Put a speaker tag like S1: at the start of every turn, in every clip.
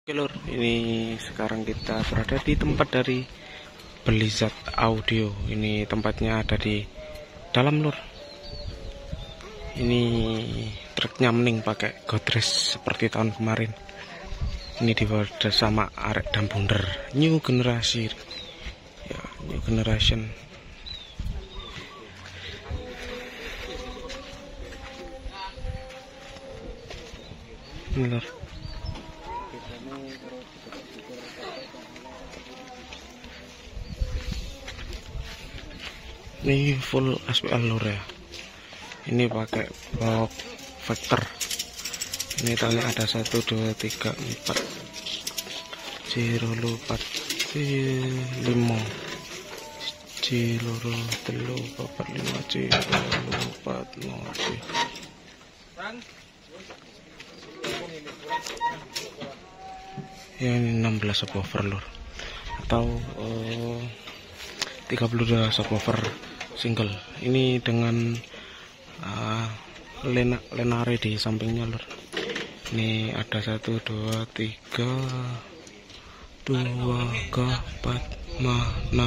S1: Oke lur, ini sekarang kita berada di tempat dari Belizat Audio. Ini tempatnya ada di dalam lur. Ini truknya mending pakai Godres seperti tahun kemarin. Ini dibawa sama Arek dan Bunder, new generasi, ya, new generation. Ini lur. Ini full SPL lur ya. Ini pakai box vector. Ini tali ada 1 2 3 4 0 4 5 0 3 4 5 0 4 5 ya, ini 16 subwoofer lur, atau 32 subwoofer single. Ini dengan lenare di sampingnya lur. Ini ada 1 2 3 2 ke 4 5 6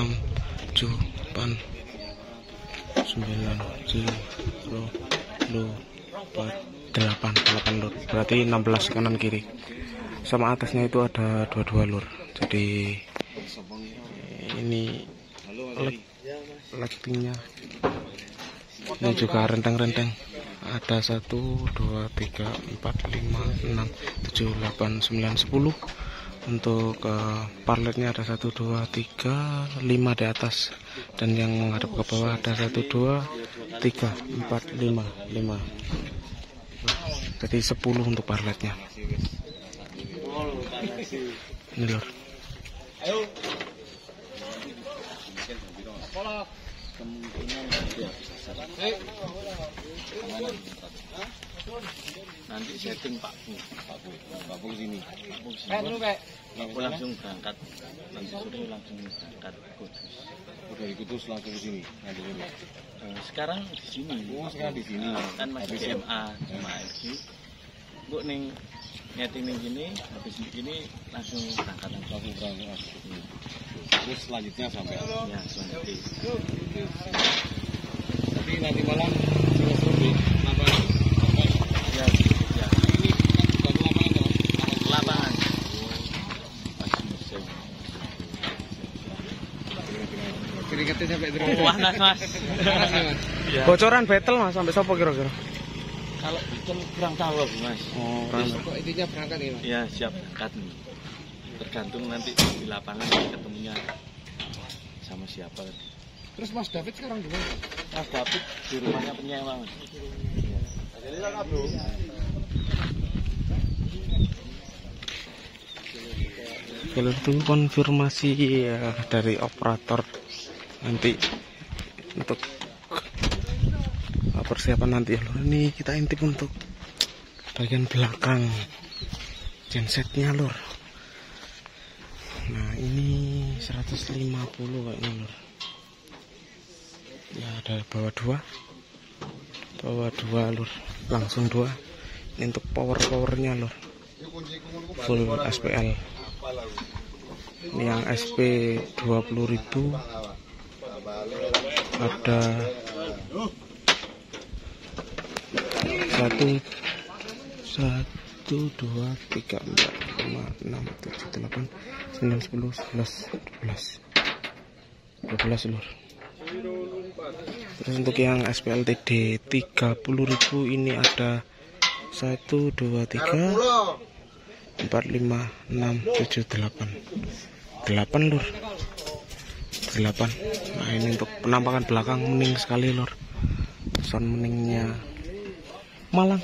S1: 7 8 9 10 4 8 lur. Berarti 16 kanan kiri. Sama atasnya itu ada 22 lur. Jadi ini lightingnya. Ini juga renteng-renteng. Ada 1 2 3 4 5 6 7 8 9 10. Untuk parletnya ada 1 2 3 5 di atas, dan yang menghadap ke bawah ada 1 2 3 4 5 5. Jadi 10 untuk parletnya. Ini lur.
S2: Nanti setting Pak Bu sini. Pak Bu langsung berangkat. Nanti sore langsung berangkat Kudus.
S3: Udah di Kudus langsung ke sini. Nanti sini.
S2: Sekarang di sini.
S3: Oh, sekarang di sini.
S2: Kan masih DMA sama LG. Bu ning nyeting ning gini, habis begini langsung berangkat
S3: Langsung. Terus selanjutnya sampai
S2: ya selanjutnya.
S3: Tapi nanti malam seru di lapangan.
S2: Ya.
S3: Ini bukan lapangan,
S2: Lapangan. Masih musim.
S3: Keringetnya sampai terus.
S2: Wah, Mas. Ya.
S1: Bocoran battle Mas sampai sopo kira-kira?
S2: Kalau bikin kurang tahu Bu, Mas.
S1: Oh,
S3: Kok intinya berangkat nih, Mas?
S2: Ya, siap berangkat nih. Tergantung nanti di lapangan ketemunya sama siapa.
S3: Terus Mas David sekarang di mana?
S2: Mas David di rumahnya penyewa. Mas.
S1: Kalau itu konfirmasi ya, dari operator nanti untuk persiapan nanti ya lur. Ini kita intip untuk bagian belakang gensetnya lur. Nah ini 150 kayaknya lur. Ya ada bawah dua lur, langsung 2. Ini untuk powernya lur, full SPL. Ini yang SP 20.000 ada 1 2 3 4 5 6 7 8 9 10 11 12 lur. Terus untuk yang SPL TD 30.000 ini ada 1 2 3 4 5 6 7 8 lur. 8. Nah ini untuk penampakan belakang mending sekali lur. Sound meningnya Malang.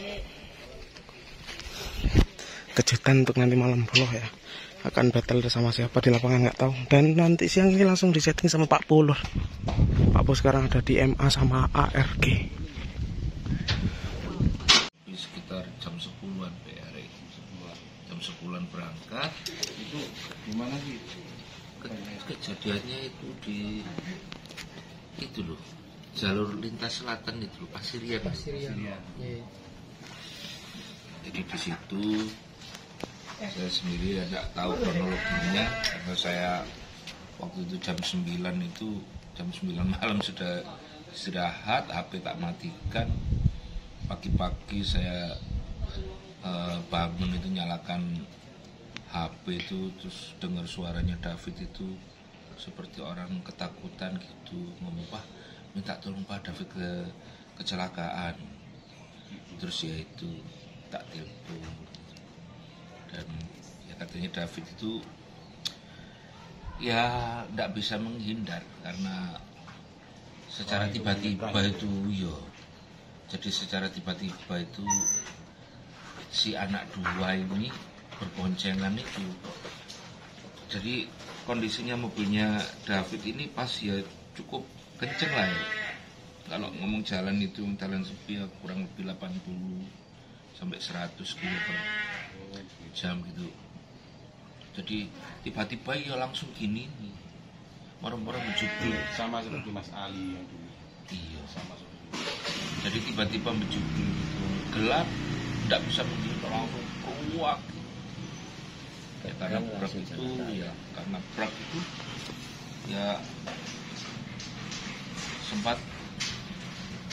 S1: Kejutan untuk nanti malam boloh ya. Akan battle sama siapa di lapangan nggak tahu. Dan nanti siang ini langsung disetting sama Pak Bu lur. Pak Bu sekarang ada di MA sama ARG.
S4: Sekitar jam 10-an hari. Jam 10-an berangkat. Itu di mana sih? Kejadiannya itu di itu loh, jalur lintas selatan itu loh, Pasirian. Jadi di situ Saya sendiri tidak tahu kronologinya karena saya waktu itu jam 9 malam sudah istirahat, HP tak matikan. Pagi-pagi saya bangun itu nyalakan HP itu, terus dengar suaranya David itu seperti orang ketakutan gitu, ngomong, "Pak, minta tolong Pak, David kecelakaan." Terus ya itu tak telepon, dan ya katanya David itu ya tidak bisa menghindar karena secara tiba-tiba itu ya. Jadi secara tiba-tiba itu si anak dua ini berboncengan itu. Jadi kondisinya mobilnya David ini pas ya cukup kenceng lah ya. Kalau ngomong jalan itu jalan sepi ya kurang lebih 80 sampai 100 km per jam gitu. Jadi tiba-tiba ya langsung gini nih, orang-orang menjubel.
S2: Sama seperti Mas Ali yang dulu.
S4: Iya,
S2: Sama seperti itu.
S4: jadi tiba-tiba menjubel gitu, gelap, tidak bisa menghindar, langsung keluar. Ya karena brak itu, ya karena brak itu, ya sempat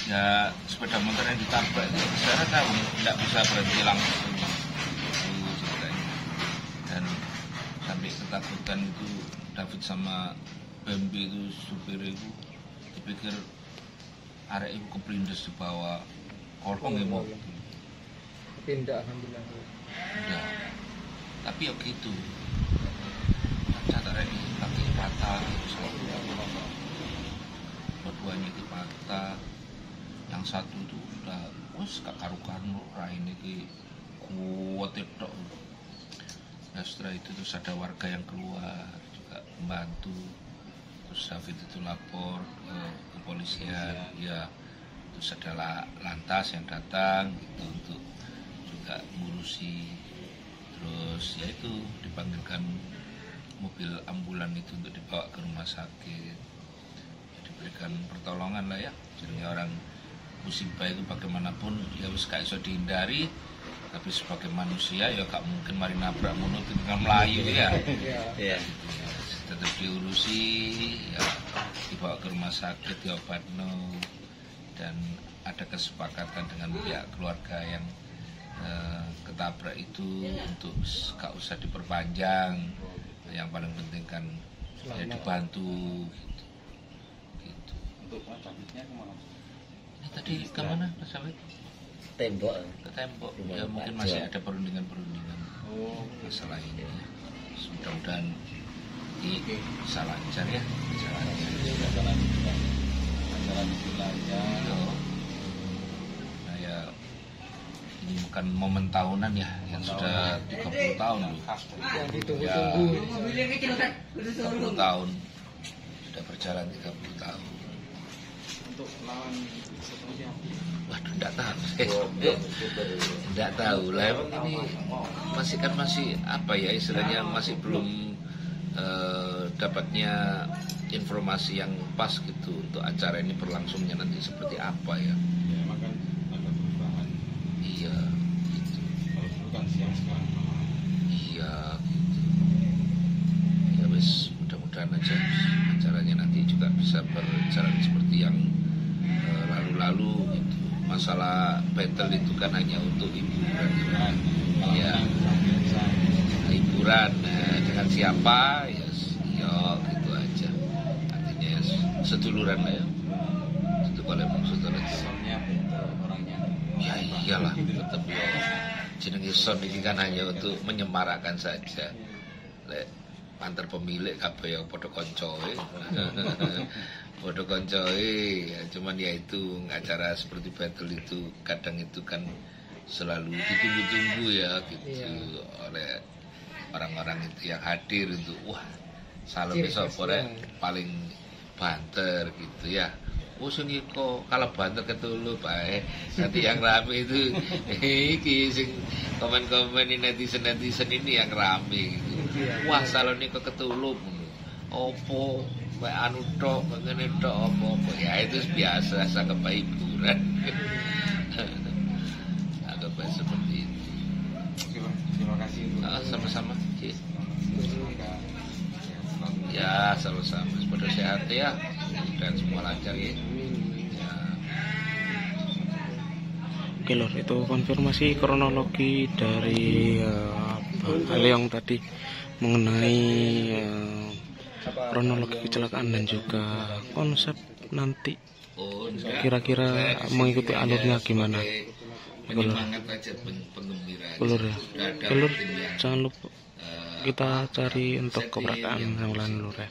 S4: ya sepeda motor yang ditabrak itu saya tahu tidak bisa berhenti langsung itu ceritanya. Dan sampai ketakutan itu David sama Bambi itu supir itu dipikir arek itu keplindes di bawah kolong ya mobil.
S3: Pindah alhamdulillah.
S4: Udah. Tapi ya gitu. Catat ini kakinya patah, dua-duanya itu patah. Yang satu itu udah wes gak karu-karu raine iki kuat tok. Nah, setelah itu terus ada warga yang keluar juga membantu. Terus David itu lapor ke kepolisian, ya. Terus ada lantas yang datang gitu untuk juga ngurusi. Terus ya itu dipanggilkan mobil ambulan itu untuk dibawa ke rumah sakit, diberikan pertolongan lah ya. Jadi orang musibah itu bagaimanapun ya wis gak iso dihindari, tapi sebagai manusia ya gak mungkin mari nabrak mono dengan melayu ya.
S2: Iya.
S4: Tetap diurusi, ya dibawa ke rumah sakit, diobatno, dan ada kesepakatan dengan pihak keluarga yang ketabrak itu untuk gak usah diperpanjang, yang paling penting kan ya dibantu gitu.
S2: Untuk Davidnya kemana?
S4: Ini tadi ke mana Mas David?
S5: Tembok.
S4: Ke tembok.
S5: Rumah
S4: Ya mungkin
S5: Pak
S4: masih
S5: Jo.
S4: ada perundingan
S2: Oh,
S4: masalah ini. Mudah-mudahan bisa lancar ya. Bisa lancar.
S2: jalan lancar.
S4: Yo. Nah ya, ini bukan momen tahunan ya, yang sudah 30 tahun loh.
S3: Yang ditunggu-tunggu.
S4: 30 tahun sudah berjalan 30 tahun.
S2: Untuk lawan seperti apa?
S4: Waduh, enggak tahu. Enggak tahu lah. Emang ini masih apa ya istilahnya, masih belum dapatnya informasi yang pas gitu untuk acara ini berlangsungnya nanti seperti apa ya.
S2: Ya emang kan ada perubahan.
S4: Iya, gitu.
S2: Kalau dulu kan siang, sekarang malam.
S4: Iya, gitu. Ya wis, mudah-mudahan aja acaranya nanti juga bisa berjalan seperti yang lalu-lalu gitu. Masalah battle itu kan hanya untuk hiburan kan. Ya, hiburan dengan siapa ya, gitu aja. Artinya ya, seduluran lah ya. Itu kalau emang saudara.
S2: Soalnya orangnya.
S4: Ya iyalah, tetap ya. Jenenge son ini kan hanya untuk menyemarakkan saja. Lek antar pemilik kabeh yang padha koncoe. Padha koncoe, ya, cuman ya itu acara seperti battle itu kadang itu kan selalu ditunggu-tunggu ya gitu oleh orang-orang itu yang hadir untuk wah salam besok paling banter gitu ya. Sing kok kalau banter ketulu bae. Nanti yang rame itu iki sing komen-komen netizen ini yang rame gitu. Wah salon kok ketulu opo mbak anu tok ngene tok apa ya itu biasa sangat hiburan. Agak seperti itu.
S2: Oke, Bang. Terima kasih.
S4: Sama-sama Ci. Ya sama-sama pada sehat ya dan semua lancar ya. Ya.
S1: Oke lor, itu konfirmasi kronologi dari Bang Ali yang tadi mengenai kronologi kecelakaan dan juga konsep nanti kira-kira mengikuti alurnya gimana.
S4: Penyemangat aja, penggembiraan.
S1: Lur ya, lur jangan lupa kita cari untuk keberadaan yang lain lur ya.